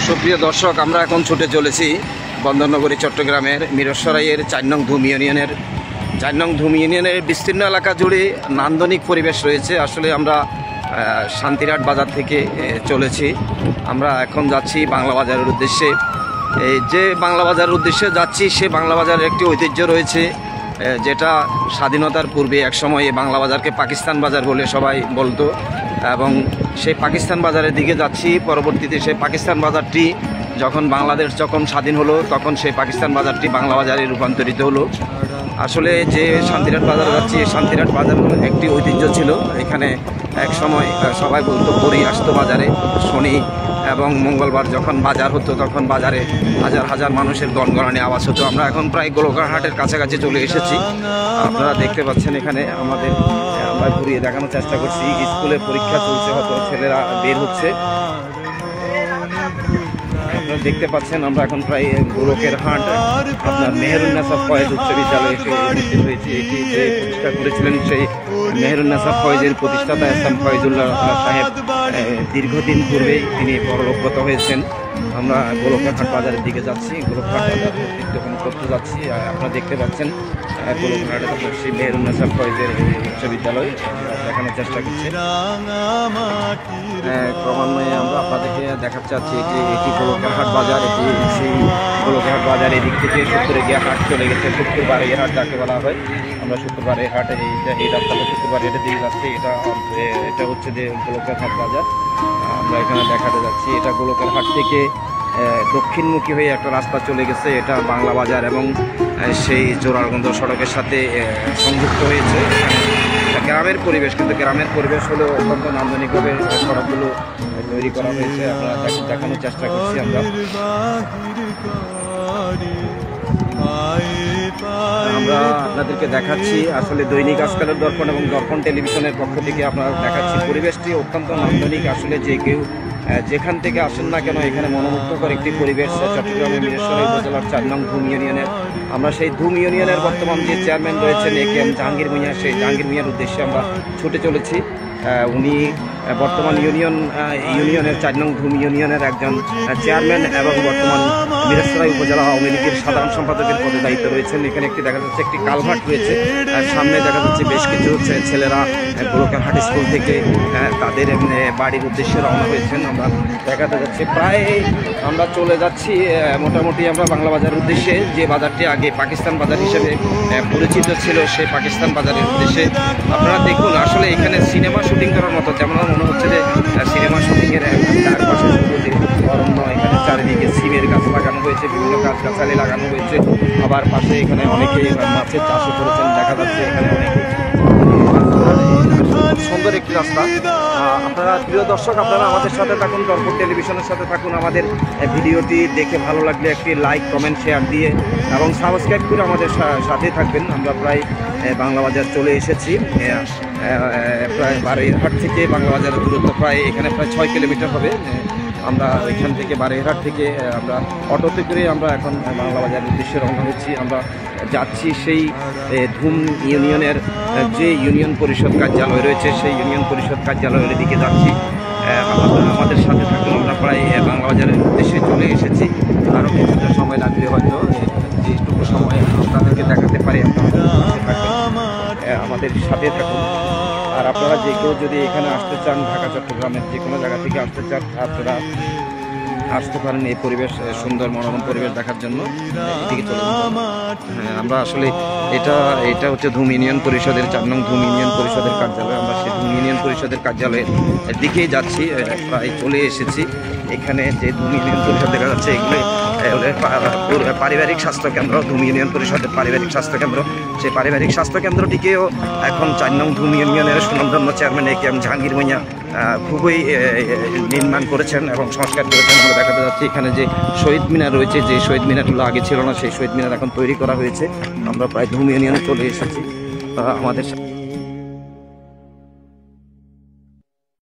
সুপ্রিয় দর্শক, আমরা এখন ছুটে চলেছি বন্দরনগরী চট্টগ্রামের মিরসরাইয়ের 4 নং ধুম ইউনিয়নের বিস্তীর্ণ এলাকা জুড়ে নান্দনিক পরিবেশ রয়েছে। আসলে আমরা শান্তিরহাট বাজার থেকে চলেছি। আমরা এখন যাচ্ছি বাংলা বাজারের উদ্দেশ্যে। এই যে বাংলা বাজারের উদ্দেশ্যে যাচ্ছি, সে বাংলা বাজারের একটি ঐতিহ্য রয়েছে, যেটা স্বাধীনতার পূর্বে একসময় এই বাংলা বাজারকে পাকিস্তান বাজার বলে সবাই বলতো, এবং সেই পাকিস্তান বাজারের দিকে যাচ্ছি। পরবর্তীতে সেই পাকিস্তান বাজারটি বাংলাদেশ যখন স্বাধীন হলো, তখন সেই পাকিস্তান বাজারটি বাংলা বাজারে রূপান্তরিত হলো। আসলে যে শান্তিরহাট বাজার যাচ্ছি, এই শান্তিরহাট বাজার একটি ঐতিহ্য ছিল। এখানে এক সময় সবাই বলতো পরি আসতো বাজারে। শনি এবং মঙ্গলবার যখন বাজার হতো, তখন বাজারে হাজার হাজার মানুষের গণগণানি আওয়াজ হতো। আমরা এখন প্রায় গোলকারহাটের কাছাকাছি চলে এসেছি। আপনারা দেখতে পাচ্ছেন এখানে আমরা ঘুরিয়ে দেখানোর চেষ্টা করছি। স্কুলের পরীক্ষা চলছে, হয়তো ছেলেরা বের হচ্ছে। আপনারা দেখতে পাচ্ছেন আমরা এখন প্রায় গোলকের হাট, আপনার মেহেরুন্নেসা ফয়েজ উচ্চ বিদ্যালয়ে এসে উপস্থিত হয়েছি। এটি যে প্রতিষ্ঠা করেছিলেন, সেই মেহেরুন্নেসা ফয়েজের প্রতিষ্ঠাতা এসএম ফয়েজুল্লাহ সাহেব দীর্ঘদিন পূর্বেই তিনি পরলোকগত হয়েছেন। আমরা গোলকহাট বাজারের দিকে যাচ্ছি, গোলকহাট বাজার উদ্যাপন করতে যাচ্ছি। আপনারা দেখতে পাচ্ছেন গোলকহাটে সেই মেহেরুন্নেসা ফয়েজের উচ্চ বিদ্যালয় দেখানোর চেষ্টা করছি। ক্রমান্বয়ে আমরা আপনাদেরকে দেখাতে চাচ্ছি এটি গোলকহাট বাজার। এটি সেই গোলকহাট বাজার এদিক থেকে সত্তরে গিয়ে হাট চলে গেছে, শুক্রবারে হাট যাকে বলা হয়। আমরা শুক্রবারে হাটে এই রাস্তাটা শুক্রবারে এটা দিয়ে যাচ্ছি। এটা হচ্ছে যে গোলকহাট বাজার। আমরা এখানে দেখাতে যাচ্ছি, এটা গোলকের হাট থেকে দক্ষিণমুখী হয়ে একটা রাস্তা চলে গেছে। এটা বাংলা বাজার এবং সেই জোরারগঞ্জ সড়কের সাথে সংযুক্ত হয়েছে। গ্রামের পরিবেশ, কিন্তু গ্রামের পরিবেশ হলেও অত্যন্ত নান্দনিকভাবে সড়কগুলো তৈরি করা হয়েছে। আমরা দেখানোর চেষ্টা করছি। আমরা আপনাদেরকে দেখাচ্ছি আসলে দৈনিক আজকালের দর্পণ এবং দর্পণ টেলিভিশনের পক্ষ থেকে আপনারা দেখাচ্ছি। পরিবেশটি অত্যন্ত নান্দনিক। আসলে যে কেউ যেখান থেকে আসেন না কেন, এখানে মনোমুগ্ধকর একটি পরিবেশ। চট্টগ্রামের মিরসরাই উপজেলার 4 নং ধুম ইউনিয়নের আমরা সেই ধুম ইউনিয়নের বর্তমান যে চেয়ারম্যান রয়েছেন AKM জাহাঙ্গীর ভূঁইয়া, সেই জাহাঙ্গীর ভূঁইয়ার উদ্দেশ্যে আমরা ছুটে চলেছি। উনি বর্তমান ইউনিয়নের 4 নং ধুম ইউনিয়নের একজন চেয়ারম্যান এবং বর্তমান মিরসরাই উপজেলা আওয়ামী লীগের সাধারণ সম্পাদকের পদে দায়িত্ব রয়েছেন। এখানে একটি দেখা যাচ্ছে একটি কালভার্ট রয়েছে, সামনে দেখা যাচ্ছে বেশ কিছু ছেলেরা গোলকহাট স্কুল থেকে তাদের বাড়ির উদ্দেশ্যে রওনা হয়েছেন। আমরা দেখাতে যাচ্ছি প্রায় আমরা চলে যাচ্ছি মোটামুটি আমরা বাংলা বাজারের উদ্দেশ্যে, যে বাজারটি আগে পাকিস্তান বাজার হিসেবে পরিচিত ছিল, সেই পাকিস্তান বাজারের উদ্দেশ্যে। আপনারা দেখুন, আসলে এখানে সিনেমা শুটিং করার মতো, যেমন মনে হচ্ছে যে সিনেমা শুটিংয়ের চারপাশে যে অরণ্য, এখানে চারিদিকে সিমের গাছ লাগানো হয়েছে, বিভিন্ন গাছগাছালি লাগানো হয়েছে। আবার পাশে এখানে অনেকে মাছের চাষও করেছেন, দেখা যাচ্ছে এখানে অনেকে। সুন্দর একটি রাস্তা। আপনারা প্রিয় দর্শক, আপনারা আমাদের সাথে থাকুন, দর্পণ টেলিভিশনের সাথে থাকুন। আমাদের ভিডিওটি দেখে ভালো লাগলে একটি লাইক, কমেন্ট, শেয়ার দিয়ে এবং সাবস্ক্রাইব করে আমাদের সাথে থাকবেন। আমরা প্রায় বাংলা বাজার চলে এসেছি। প্রায় বারৈহাট থেকে বাংলা বাজারের দূরত্ব এখানে প্রায় 6 কিলোমিটার হবে। আমরা এখান থেকে বারৈহাট থেকে আমরা অটোতে করে আমরা এখন বাংলা বাজারের উদ্দেশ্যে রওনা হচ্ছি। আমরা যাচ্ছি সেই ধুম ইউনিয়নের যে ইউনিয়ন পরিষদ কার্যালয় রয়েছে, সেই ইউনিয়ন পরিষদ কার্যালয়ের দিকে যাচ্ছি। আমাদের সাথে থাকুন। আমরা প্রায় বাংলা বাজারের উদ্দেশ্যে চলে এসেছি। আরও কিছুটা সময় লাগবে, হয়তো যেটুকু সময় আপনাদেরকে দেখাতে পারি আমাদের সাথে থাকুন। আর আপনারা যে কেউ যদি এখানে আসতে চান, ঢাকা চট্টগ্রামের যে কোনো জায়গা থেকে আসতে চান, আপনারা আসতে পারেন এই পরিবেশ, সুন্দর মনোরম পরিবেশ দেখার জন্য। এদিকে চলে আমরা আসলে এটা হচ্ছে ধুম ইউনিয়ন পরিষদের 4 নং ধুম ইউনিয়ন পরিষদের কার্যালয়। আমরা সেই ধুম ইউনিয়ন পরিষদের কার্যালয়ের দিকেই যাচ্ছি, প্রায় চলে এসেছি। এখানে যে ধুম ইউনিয়ন পরিষদ দেখা যাচ্ছে, এগুলো পারিবারিক স্বাস্থ্যকেন্দ্র, ধুম ইউনিয়ন পরিষদের পারিবারিক স্বাস্থ্যকেন্দ্র। সেই পারিবারিক স্বাস্থ্যকেন্দ্রটিকেও এখন 4 নং ধুম ইউনিয়নের সুনামধন্য চেয়ারম্যান AKM জাহাঙ্গীর ভূঁইয়া খুবই নির্মাণ করেছেন এবং সংস্কার করেছেন। আমরা দেখাতে যাচ্ছি এখানে যে শহীদ মিনার রয়েছে, যে শহীদ মিনারগুলো আগে ছিল না, সেই শহীদ মিনার এখন তৈরি করা হয়েছে। আমরা প্রায় ধুম ইউনিয়নে চলে এসেছি। আমাদের